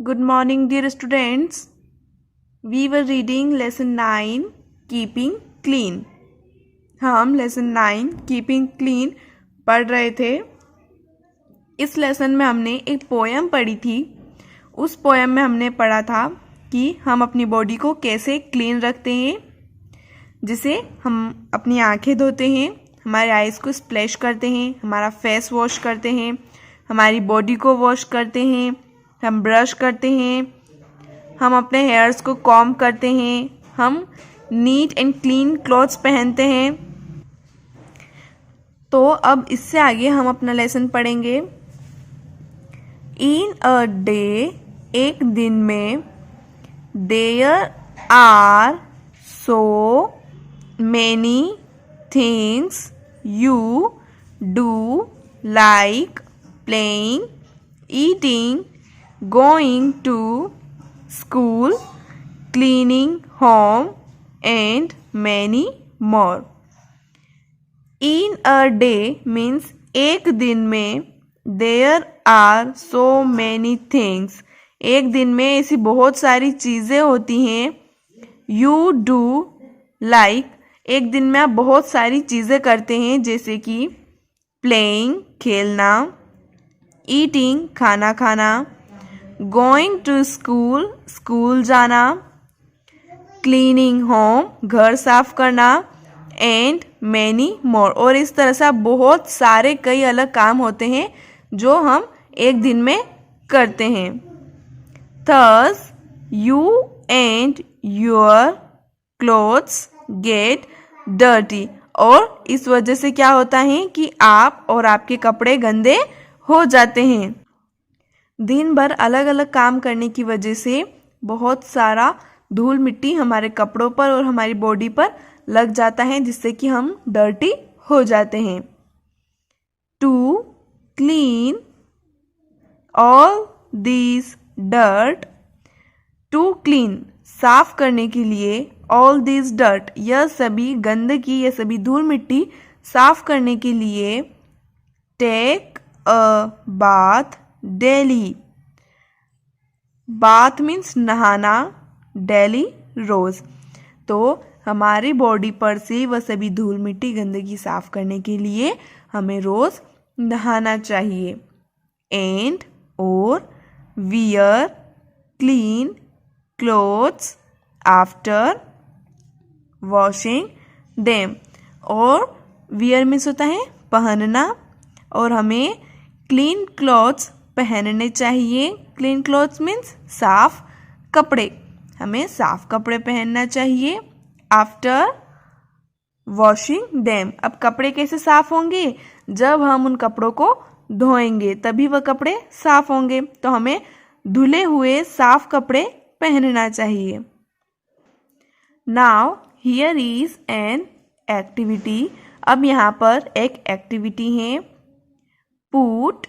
Good morning, dear students. We were reading lesson 9, Keeping Clean. हम lesson 9, Keeping Clean पढ़ रहे थे. इस lesson में हमने एक पोएम पढ़ी थी. उस पोएम में हमने पढ़ा था कि हम अपनी बॉडी को कैसे क्लीन रखते हैं. जिसे हम अपनी आंखें धोते हैं, हमारे आइज़ को स्प्लैश करते हैं, हमारा फेस वॉश करते हैं, हमारी बॉडी को वॉश करते हैं, हम ब्रश करते हैं, हम अपने हेयर्स को कॉम्ब करते हैं, हम नीट एंड क्लीन क्लॉथ्स पहनते हैं. तो अब इससे आगे हम अपना लेसन पढ़ेंगे. इन अ डे, एक दिन में, there are so many things you do like playing, eating, going to school, cleaning home, and many more. In a day means एक दिन में. There are so many things. एक दिन में ऐसी बहुत सारी चीज़ें होती हैं. You do like, एक दिन में आप बहुत सारी चीज़ें करते हैं, जैसे कि playing, खेलना, eating, खाना खाना, going to school, स्कूल जाना, cleaning home, घर साफ करना, and many more. और इस तरह से बहुत सारे कई अलग काम होते हैं जो हम एक दिन में करते हैं. Thus, you and your clothes get dirty. और इस वजह से क्या होता है कि आप और आपके कपड़े गंदे हो जाते हैं. दिन भर अलग अलग काम करने की वजह से बहुत सारा धूल मिट्टी हमारे कपड़ों पर और हमारी बॉडी पर लग जाता है, जिससे कि हम डर्टी हो जाते हैं. To clean all this dirt, to clean साफ करने के लिए, ऑल दिस डर्ट यह सभी गंदगी, यह सभी धूल मिट्टी साफ करने के लिए, take a bath daily. Bath means नहाना, डेली रोज. तो हमारी बॉडी पर से वह सभी धूल मिट्टी गंदगी साफ करने के लिए हमें रोज नहाना चाहिए. एंड और wear clean clothes after washing them. और वियर मीन्स होता है पहनना, और हमें क्लीन क्लॉथ्स पहनने चाहिए. क्लीन क्लॉथ्स मीन्स साफ कपड़े. हमें साफ कपड़े पहनना चाहिए आफ्टर वॉशिंग देम. अब कपड़े कैसे साफ होंगे? जब हम उन कपड़ों को धोएंगे तभी वह कपड़े साफ होंगे. तो हमें धुले हुए साफ कपड़े पहनना चाहिए. Now here is an activity. अब यहाँ पर एक एक्टिविटी है. Put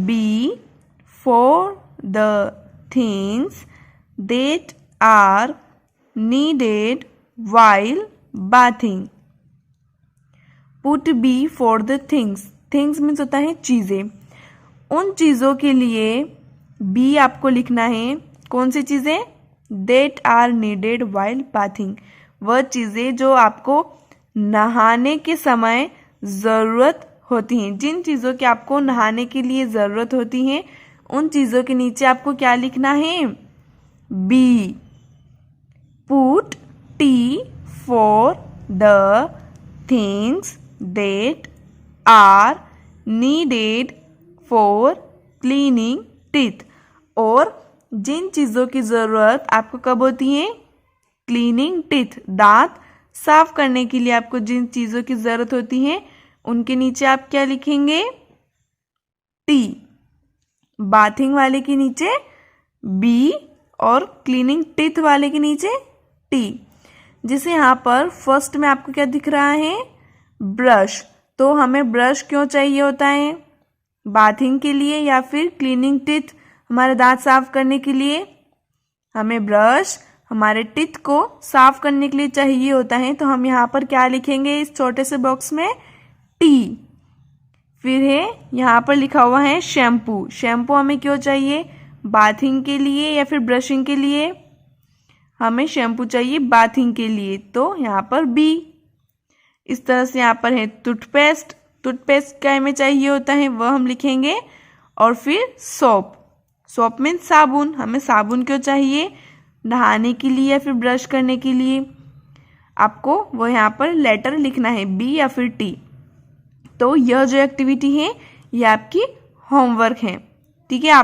before the things that are needed while bathing. Put before the things. Things means होता है चीज़ें. उन चीज़ों के लिए बी आपको लिखना है. कौन सी चीज़ें? that are needed while bathing. वह चीज़ें जो आपको नहाने के समय ज़रूरत होती हैं. जिन चीज़ों की आपको नहाने के लिए ज़रूरत होती हैं, उन चीज़ों के नीचे आपको क्या लिखना है? B. Put T for the things that are needed for cleaning teeth. और जिन चीज़ों की ज़रूरत आपको कब होती है? क्लीनिंग टीथ, दांत साफ करने के लिए आपको जिन चीज़ों की ज़रूरत होती है, उनके नीचे आप क्या लिखेंगे? टी. बाथिंग वाले के नीचे बी और क्लीनिंग टीथ वाले के नीचे टी. जिसे यहाँ पर फर्स्ट में आपको क्या दिख रहा है? ब्रश. तो हमें ब्रश क्यों चाहिए होता है? बाथिंग के लिए या फिर क्लीनिंग टीथ, हमारे दांत साफ करने के लिए? हमें ब्रश हमारे टीथ को साफ करने के लिए चाहिए होता है. तो हम यहाँ पर क्या लिखेंगे इस छोटे से बॉक्स में? टी. फिर है यहाँ पर लिखा हुआ है शैम्पू. शैम्पू हमें क्यों चाहिए? बाथिंग के लिए या फिर ब्रशिंग के लिए? हमें शैम्पू चाहिए बाथिंग के लिए, तो यहाँ पर बी। इस तरह से यहाँ पर है टूथपेस्ट, टूथपेस्ट क्या हमें चाहिए होता है वह हम लिखेंगे। और फिर सोप, सोप मीन्स साबुन, हमें साबुन क्यों चाहिए? नहाने के लिए या फिर ब्रश करने के लिए। आपको वो यहाँ पर लेटर लिखना है बी या फिर टी। तो यह जो एक्टिविटी है ये आपकी होमवर्क है, ठीक है।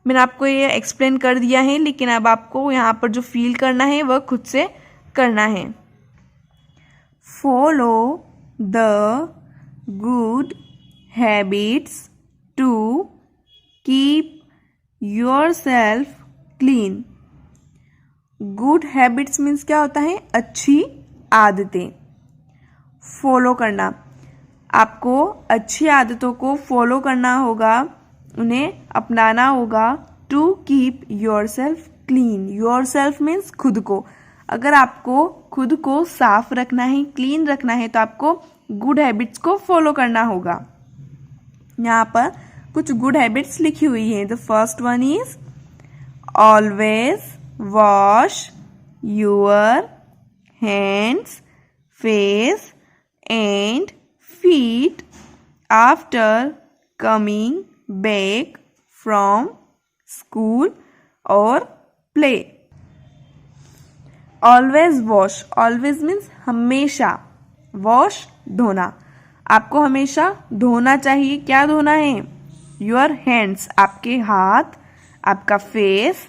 मैंने आपको ये एक्सप्लेन कर दिया है, लेकिन अब आपको यहाँ पर जो फील करना है वह खुद से करना है। Follow the good habits to keep yourself clean. Good habits means क्या होता है? अच्छी आदतें। फॉलो करना, आपको अच्छी आदतों को फॉलो करना होगा, उन्हें अपनाना होगा। To keep yourself clean, yourself means खुद को। अगर आपको खुद को साफ रखना है, क्लीन रखना है, तो आपको गुड हैबिट्स को फॉलो करना होगा। यहाँ पर कुछ गुड हैबिट्स लिखी हुई है। The first one is always wash your hands, face and feet after coming back from school or play. Always wash, always means हमेशा, wash धोना, आपको हमेशा धोना चाहिए। क्या धोना है? Your hands, आपके हाथ, आपका face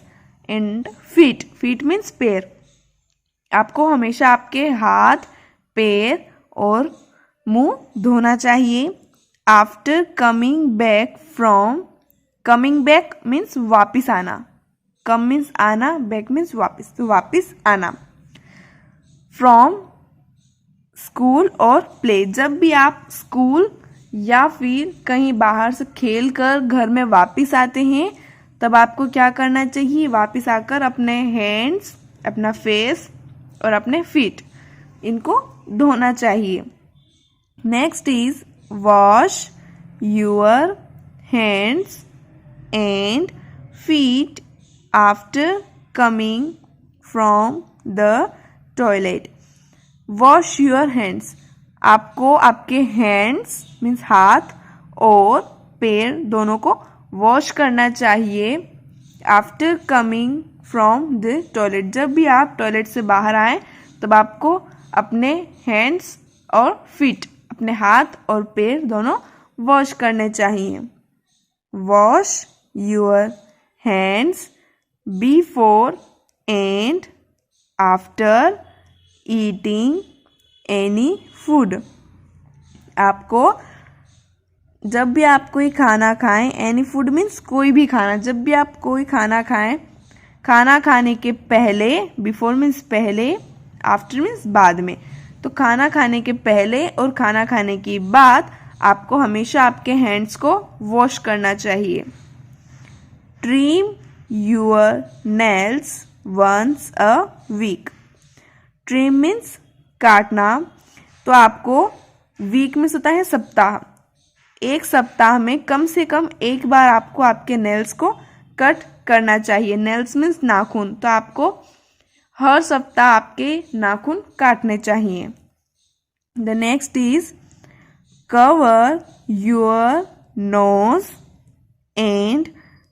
and feet, feet means पैर। आपको हमेशा आपके हाथ, पैर और मुंह धोना चाहिए। After coming back from, coming back means वापिस आना, कम मीन्स आना, बैक मीन्स वापिस, तो वापिस आना। फ्रॉम स्कूल और प्ले, जब भी आप स्कूल या फिर कहीं बाहर से खेल कर घर में वापिस आते हैं, तब आपको क्या करना चाहिए? वापिस आकर अपने हैंड्स, अपना फेस और अपने फीट, इनको धोना चाहिए। Next is wash your hands and feet after coming from the toilet. Wash your hands, आपको आपके हैंड्स मीन्स हाथ और पैर दोनों को वॉश करना चाहिए। After coming from the toilet, जब भी आप टॉयलेट से बाहर आए तब आपको अपने हैंड्स और फीट, अपने हाथ और पैर दोनों वॉश करने चाहिए। Wash your hands before and after eating any food. आपको जब भी आप कोई खाना खाएं, एनी फूड मीन्स कोई भी खाना, जब भी आप कोई खाना खाएं, खाना खाने के पहले, बिफोर मीन्स पहले, आफ्टर मीन्स बाद में, तो खाना खाने के पहले और खाना खाने के बाद आपको हमेशा आपके हैंड्स को वॉश करना चाहिए। Trim your nails once a week. Trim means काटना, तो आपको वीक मीन्स होता है सप्ताह, एक सप्ताह में कम से कम एक बार आपको आपके नेल्स को कट करना चाहिए। नेल्स मीन्स नाखून, तो आपको हर सप्ताह आपके नाखून काटने चाहिए। The next is cover your nose and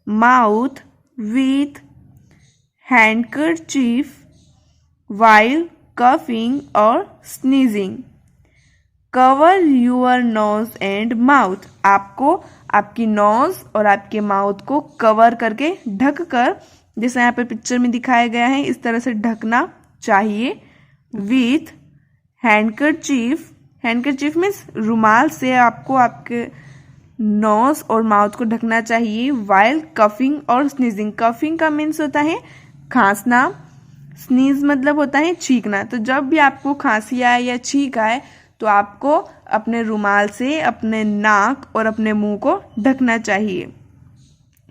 mouth with handkerchief while coughing और sneezing. Cover your nose and mouth, आपको आपकी नोज और आपके माउथ को कवर करके, ढक कर, जैसे यहाँ पे पिक्चर में दिखाया गया है इस तरह से ढकना चाहिए। विथ हैंडकरचीफ, हैंडकरचीफ मीन्स रुमाल से आपको आपके नोज और माउथ को ढकना चाहिए। वाइल कफिंग और स्नीजिंग, कफिंग का मीन्स होता है खांसना, स्नीज मतलब होता है छींकना। तो जब भी आपको खांसी आए या छींक आए तो आपको अपने रुमाल से अपने नाक और अपने मुंह को ढकना चाहिए,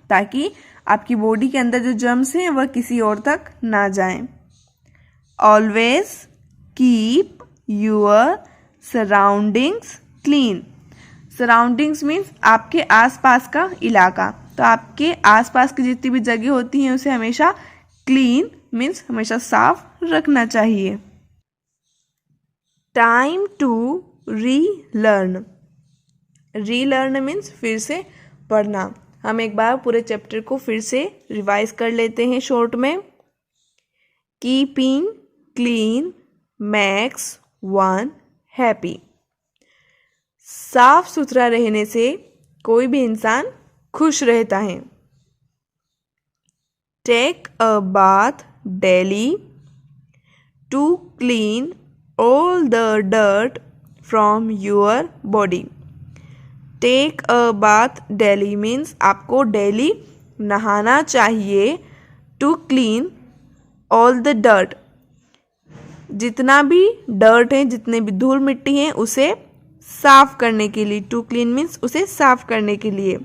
ताकि आपकी बॉडी के अंदर जो जर्म्स हैं वह किसी और तक ना जाएं। Always keep your surroundings clean. Surroundings means आपके आसपास का इलाका। तो आपके आसपास की जितनी भी जगह होती हैं उसे हमेशा क्लीन मीन्स हमेशा साफ रखना चाहिए। Time to relearn. Relearn means फिर से पढ़ना। हम एक बार पूरे चैप्टर को फिर से रिवाइज कर लेते हैं शॉर्ट में। Keeping clean max one happy. साफ सुथरा रहने से कोई भी इंसान खुश रहता है। Take a bath daily to clean all the dirt from your body. Take a bath daily means आपको डेली नहाना चाहिए। To clean all the dirt, जितना भी डर्ट है, जितने भी धूल मिट्टी है उसे साफ करने के लिए। टू क्लीन मीन्स उसे साफ करने के लिए।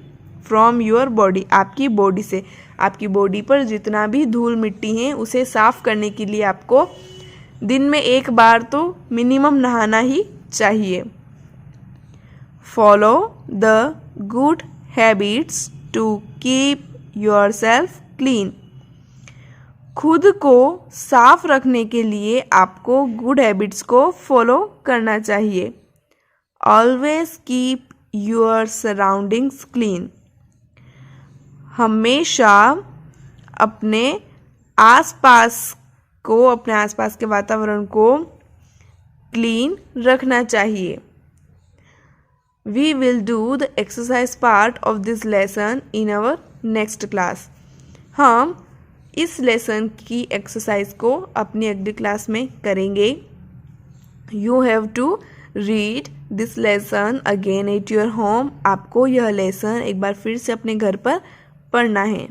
फ्रॉम योर बॉडी, आपकी बॉडी से, आपकी बॉडी पर जितना भी धूल मिट्टी है उसे साफ करने के लिए आपको दिन में एक बार तो मिनिमम नहाना ही चाहिए। Follow the good habits to keep yourself clean. खुद को साफ रखने के लिए आपको गुड हैबिट्स को फॉलो करना चाहिए। Always keep your surroundings clean. हमेशा अपने आसपास के वातावरण को क्लीन रखना चाहिए। We will do the exercise part of this lesson in our next class. हम इस लेसन की एक्सरसाइज को अपनी अगली क्लास में करेंगे। You have to read this lesson again at your home. आपको यह लेसन एक बार फिर से अपने घर पर पढ़ना है।